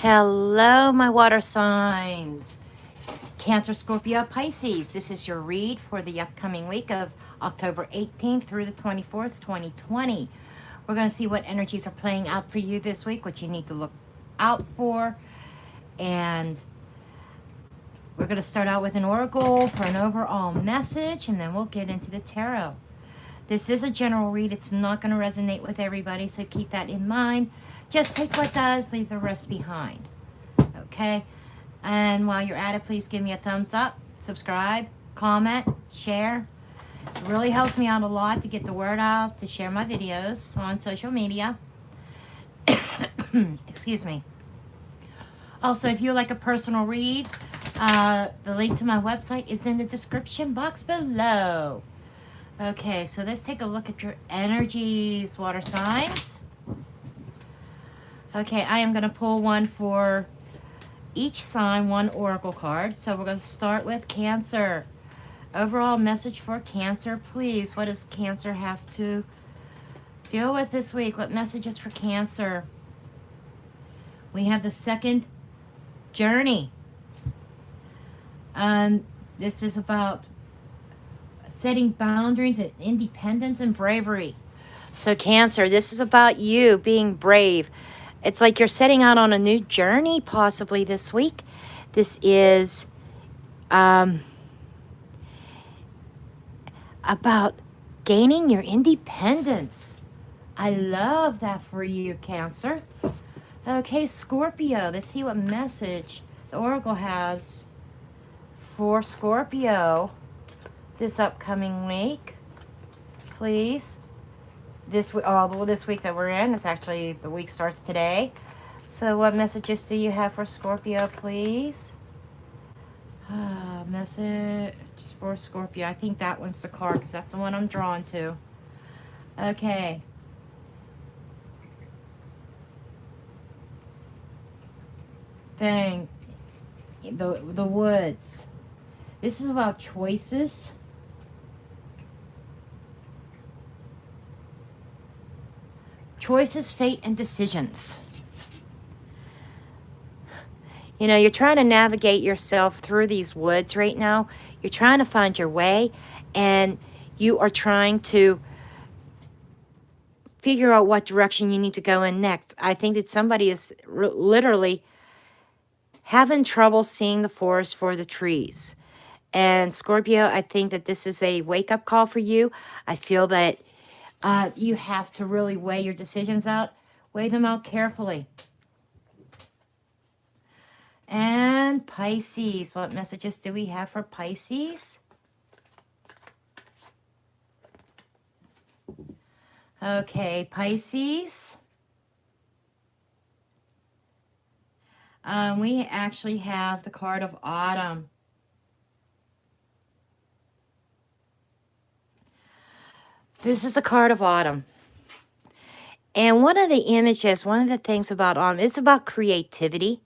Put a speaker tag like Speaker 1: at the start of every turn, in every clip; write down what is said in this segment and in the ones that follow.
Speaker 1: Hello, my water signs. Cancer, Scorpio, Pisces. This is your read for the upcoming week of October 18th through the 24th, 2020. We're going to see what energies are playing out for you this week, what you need to look out for. And we're going to start out with an oracle for an overall message, and then we'll get into the tarot. This is a general read. It's not going to resonate with everybody, so keep that in mind. Just take what does, leave the rest behind. Okay? And while you're at it, please give me a thumbs up, subscribe, comment, share. It really helps me out a lot to get the word out, to share my videos on social media. Excuse me. Also, if you like a personal read, the link to my website is in the description box below. Okay, so let's take a look at your energies, water signs. Okay, I am going to pull one for each sign, one oracle card. So we're going to start with Cancer. Overall message for Cancer, please. What does Cancer have to deal with this week? What messages for Cancer? We have the second journey. This is about setting boundaries and independence and bravery. So Cancer, this is about you being brave. It's like you're setting out on a new journey possibly this week. This is about gaining your independence. I love that for you, Cancer. Okay, Scorpio, let's see what message the Oracle has for Scorpio this upcoming week, please. This week that we're in, it's actually, the week starts today. So what messages do you have for Scorpio, please? Message for Scorpio. I think that one's the card because that's the one I'm drawn to. Okay. Thanks. The woods. This is about choices. Choices, fate, and decisions. You know, you're trying to navigate yourself through these woods right now. You're trying to find your way, and you are trying to figure out what direction you need to go in next. I think that somebody is literally having trouble seeing the forest for the trees. And Scorpio, I think that this is a wake-up call for you. I feel that you have to really weigh your decisions out. Weigh them out carefully. And Pisces. What messages do we have for Pisces? Okay, Pisces. We actually have the card of Autumn. This is the card of Autumn. And one of the images, one of the things about Autumn, it's about creativity.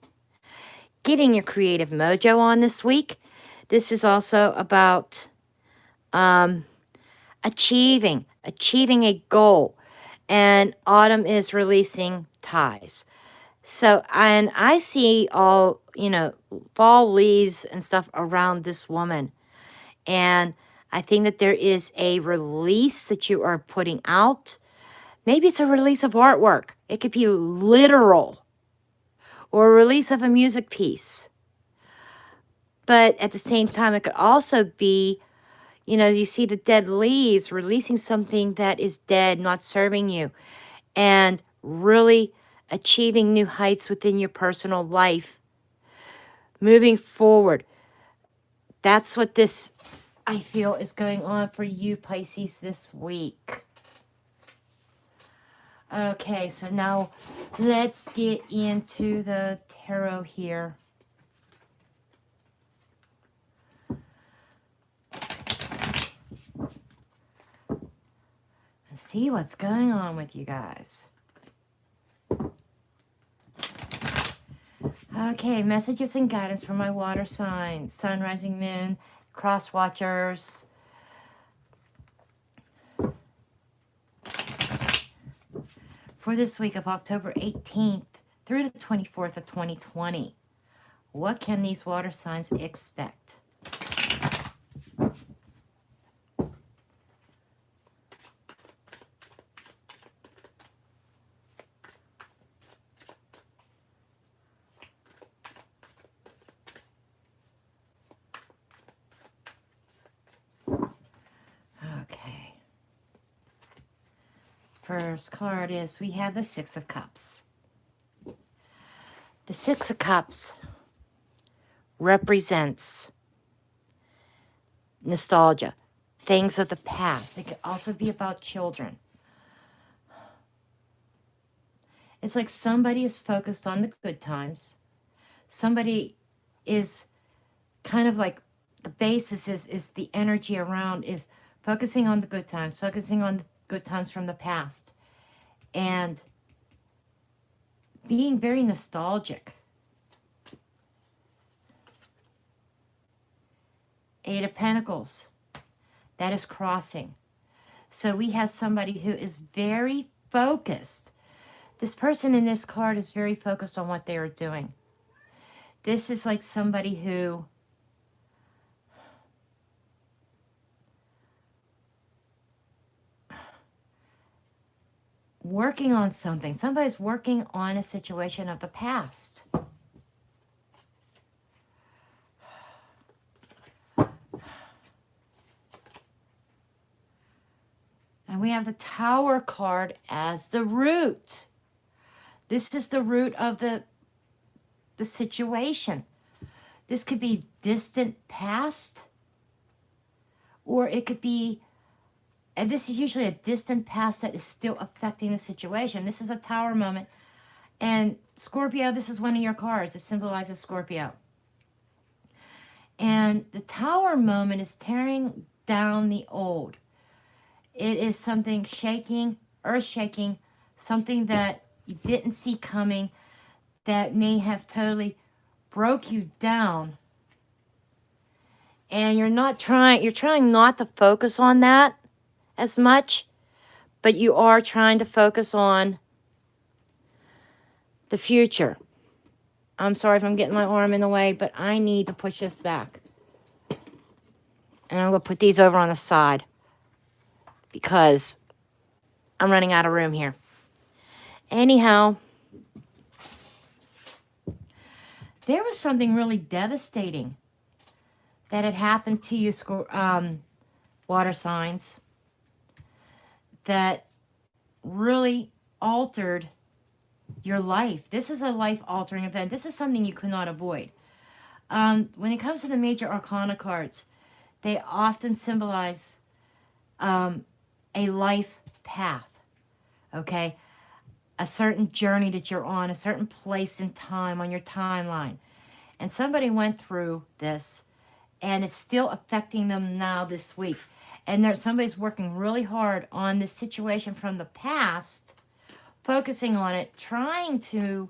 Speaker 1: Getting your creative mojo on this week. This is also about achieving a goal. And Autumn is releasing ties. So, and I see all, fall leaves and stuff around this woman. And I think that there is a release that you are putting out. Maybe it's a release of artwork. It could be literal. Or a release of a music piece. But at the same time, it could also be, you see the dead leaves, releasing something that is dead, not serving you. And really achieving new heights within your personal life. Moving forward. That's what this, I feel, is going on for you, Pisces, this week. Okay, so now let's get into the tarot here. Let's see what's going on with you guys. Okay, messages and guidance for my water signs, sun, rising, moon, cross watchers. For this week of October 18th through the 24th of 2020. What can these water signs expect? Okay. First card is we have the Six of Cups. The Six of Cups represents nostalgia, things of the past. It could also be about children. It's like somebody is focused on the good times. Somebody is kind of like the basis is the energy around is focusing on the good times, focusing on the good times from the past, and being very nostalgic. Eight of Pentacles. That is crossing. So we have somebody who is very focused. This person in this card is very focused on what they are doing. This is like somebody who working on something. Somebody's working on a situation of the past. And we have the Tower card as the root. This is the root of the situation. This could be distant past, or it could be, and this is usually a distant past that is still affecting the situation. This is a Tower moment. And Scorpio, this is one of your cards. It symbolizes Scorpio. And the Tower moment is tearing down the old. It is something shaking, earth shaking, something that you didn't see coming, that may have totally broke you down. And you're trying not to focus on that as much, but you are trying to focus on the future. I'm sorry if I'm getting my arm in the way, but I need to push this back. And I'm going to put these over on the side because I'm running out of room here. Anyhow, there was something really devastating that had happened to you, water signs, that really altered your life. This is a life-altering event. This is something you could not avoid. When it comes to the major arcana cards, they often symbolize a life path, okay? A certain journey that you're on, a certain place in time on your timeline. And somebody went through this, and it's still affecting them now this week. And somebody's working really hard on this situation from the past, focusing on it, trying to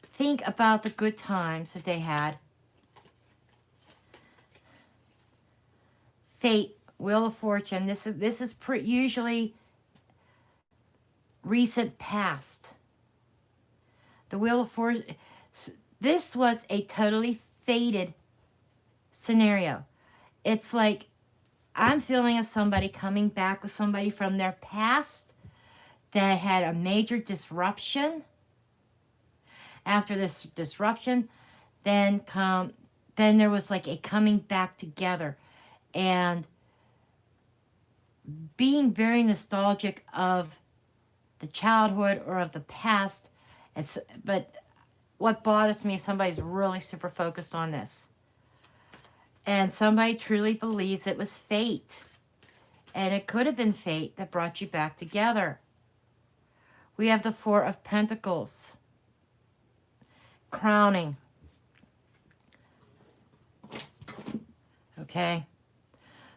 Speaker 1: think about the good times that they had. Fate, Wheel of Fortune. This is usually recent past. The Wheel of Fortune. This was a totally fated scenario. It's like I'm feeling of somebody coming back with somebody from their past that had a major disruption. After this disruption, then there was like a coming back together and being very nostalgic of the childhood or of the past. But what bothers me is somebody's really super focused on this. And somebody truly believes it was fate. And it could have been fate that brought you back together. We have the Four of Pentacles. Crowning. Okay.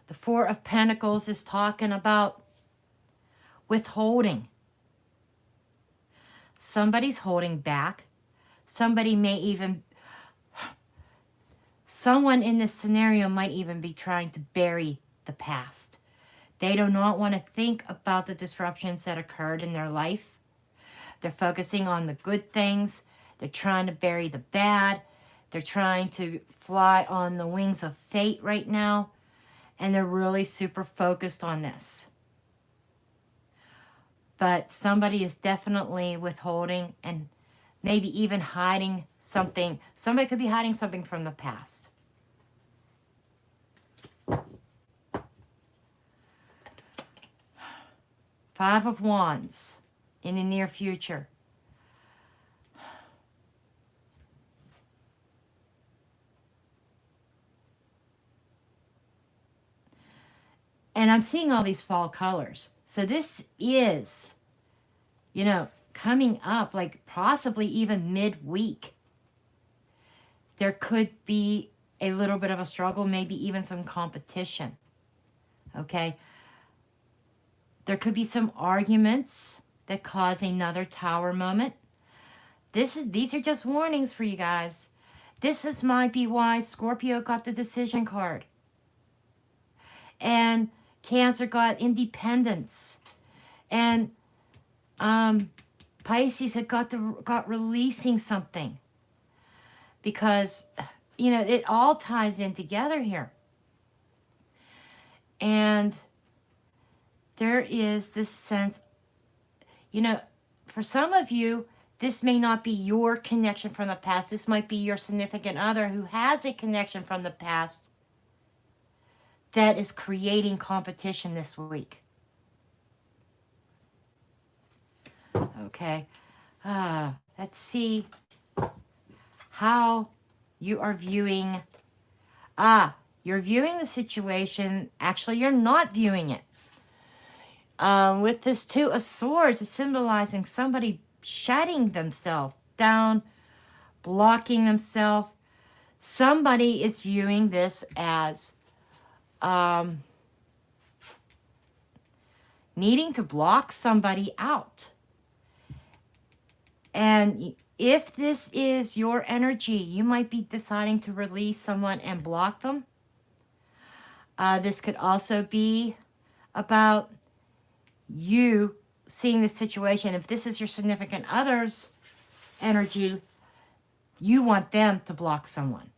Speaker 1: The Four of Pentacles is talking about withholding. Somebody's holding back. Someone in this scenario might even be trying to bury the past. They do not want to think about the disruptions that occurred in their life. They're focusing on the good things. They're trying to bury the bad. They're trying to fly on the wings of fate right now. And they're really super focused on this. But somebody is definitely withholding and maybe even hiding something. Somebody could be hiding something from the past. Five of Wands in the near future. And I'm seeing all these fall colors. So this is, you know, coming up like possibly even midweek. There could be a little bit of a struggle, maybe even some competition. Okay? There could be some arguments that cause another tower moment. These are just warnings for you guys. This might be why Scorpio got the decision card. And Cancer got independence. And Pisces had got releasing something. Because, you know, it all ties in together here. And there is this sense, you know, for some of you, this may not be your connection from the past. This might be your significant other who has a connection from the past that is creating competition this week. Okay. Let's see how you are viewing. You're viewing the situation. Actually, you're not viewing it. With this Two of Swords, it's symbolizing somebody shutting themselves down, blocking themselves. Somebody is viewing this as needing to block somebody out. And if this is your energy, you might be deciding to release someone and block them. This could also be about you seeing the situation. If this is your significant other's energy, you want them to block someone.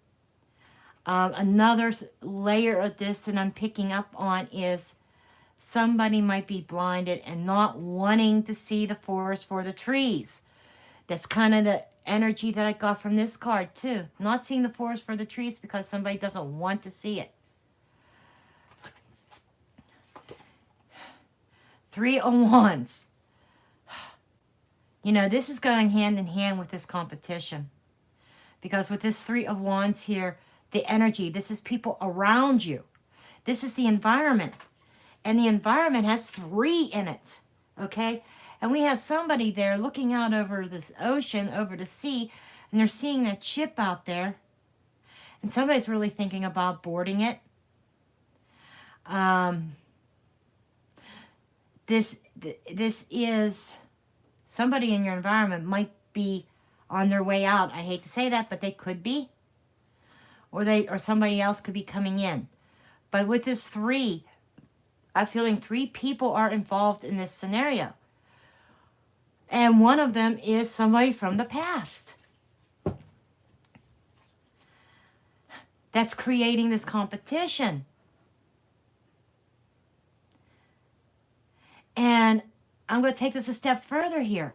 Speaker 1: Another layer of this that I'm picking up on is somebody might be blinded and not wanting to see the forest for the trees. That's kind of the energy that I got from this card too. Not seeing the forest for the trees because somebody doesn't want to see it. Three of Wands. You know, this is going hand in hand with this competition. Because with this Three of Wands here, the energy, this is people around you. This is the environment. And the environment has three in it. Okay? And we have somebody there looking out over this ocean, over the sea, and they're seeing that ship out there. And somebody's really thinking about boarding it. This is somebody in your environment might be on their way out. I hate to say that, but they could be. Or somebody else could be coming in. But with this three, I'm feeling three people are involved in this scenario. And one of them is somebody from the past. That's creating this competition. And I'm going to take this a step further here.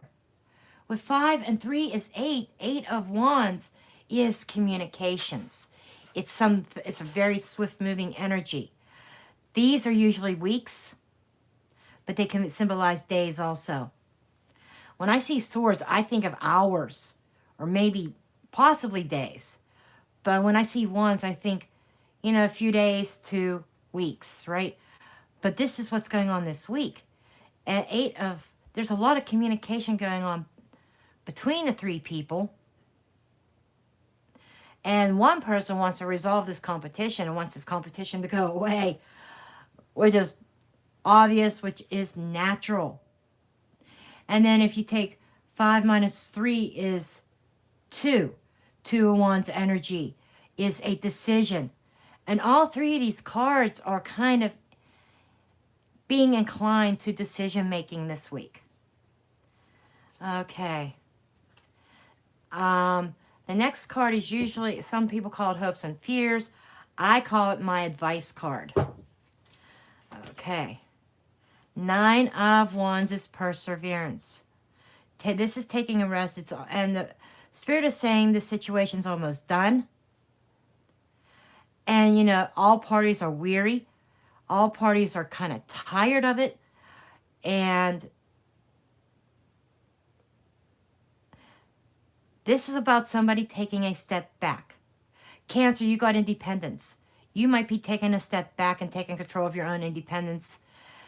Speaker 1: With 5 and 3 is 8. 8 of Wands is communications. It's a very swift moving energy. These are usually weeks, but they can symbolize days also. When I see swords, I think of hours or maybe possibly days. But when I see wands, I think, you know, a few days to weeks, right? But this is what's going on this week. At there's a lot of communication going on between the three people. And one person wants to resolve this competition and wants this competition to go away, which is obvious, which is natural. And then if you take 5 minus 3 is 2. 2 of Wands energy is a decision. And all three of these cards are kind of being inclined to decision making this week. Okay. The next card is usually, some people call it hopes and fears. I call it my advice card. Okay. 9 of Wands is perseverance. This is taking a rest. And the Spirit is saying the situation's almost done. And, you know, all parties are weary. All parties are kind of tired of it. And this is about somebody taking a step back. Cancer, you got independence. You might be taking a step back and taking control of your own independence.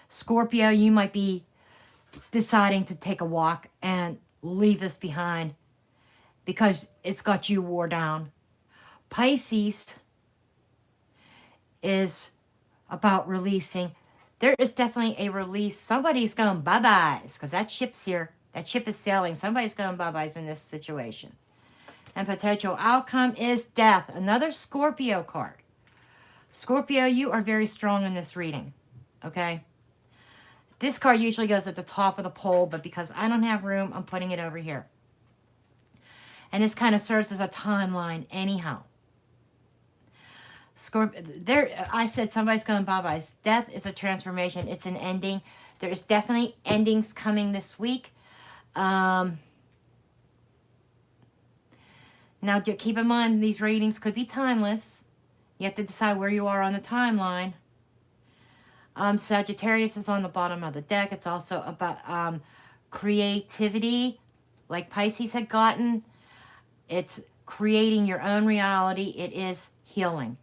Speaker 1: Scorpio, you might be deciding to take a walk and leave this behind because it's got you wore down. Pisces is about releasing. There is definitely a release. Somebody's going bye-byes because that ship's here. That ship is sailing. Somebody's going bye-byes in this situation. And potential outcome is death. Another Scorpio card. Scorpio, you are very strong in this reading. Okay? This card usually goes at the top of the pole, but because I don't have room, I'm putting it over here. And this kind of serves as a timeline anyhow. Scorpio, there, I said somebody's going bye-byes. Death is a transformation. It's an ending. There's definitely endings coming this week. Now, keep in mind, these readings could be timeless. You have to decide where you are on the timeline. Sagittarius is on the bottom of the deck. It's also about creativity, like Pisces had gotten. It's creating your own reality. It is healing.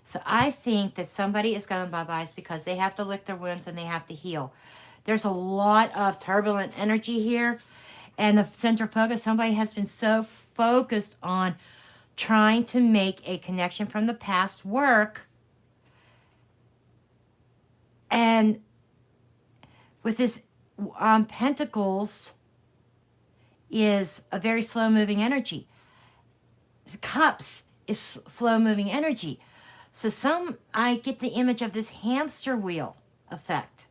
Speaker 1: So I think that somebody is going bye-byes because they have to lick their wounds and they have to heal. There's a lot of turbulent energy here. And the center focus, somebody has been so focused on trying to make a connection from the past work. And with this Pentacles is a very slow-moving energy. Cups is slow-moving energy. So I get the image of this hamster wheel effect.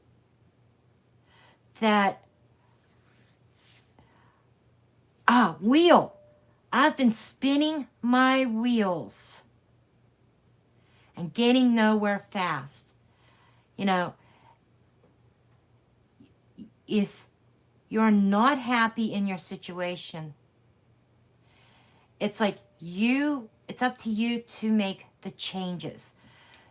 Speaker 1: That, wheel. I've been spinning my wheels and getting nowhere fast. You know, if you're not happy in your situation, it's like it's up to you to make the changes.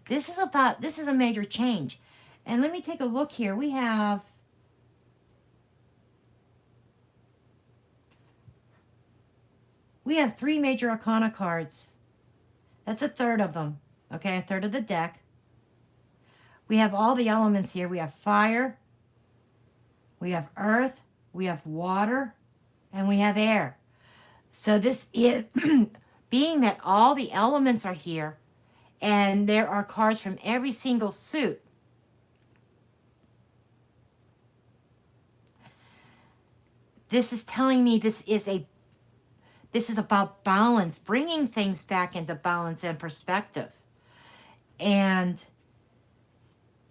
Speaker 1: This is a major change. And let me take a look here. We have three major arcana cards. That's a third of them. Okay, a third of the deck. We have all the elements here. We have fire, we have earth, we have water, and we have air. So this is, being that all the elements are here, and there are cards from every single suit, this is telling me this is about balance, bringing things back into balance and perspective. And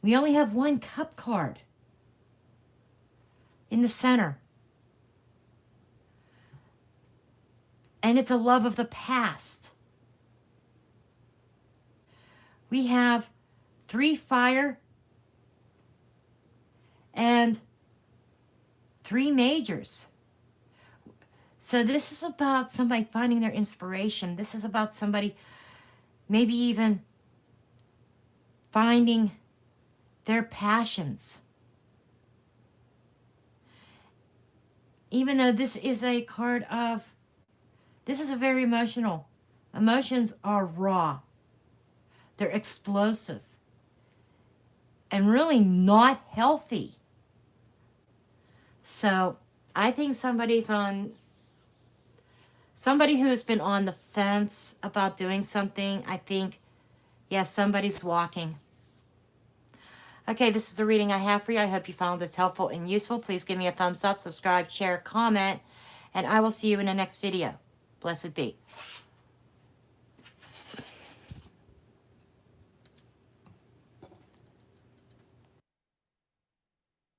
Speaker 1: we only have one cup card in the center. And it's a love of the past. We have 3 fire and 3 majors. So this is about somebody finding their inspiration. This is about somebody maybe even finding their passions. Even though this is a card of, this is a very emotional. Emotions are raw. They're explosive. And really not healthy. So I think somebody who's been on the fence about doing something, I think, yes, somebody's walking. Okay, this is the reading I have for you. I hope you found this helpful and useful. Please give me a thumbs up, subscribe, share, comment, and I will see you in the next video. Blessed be.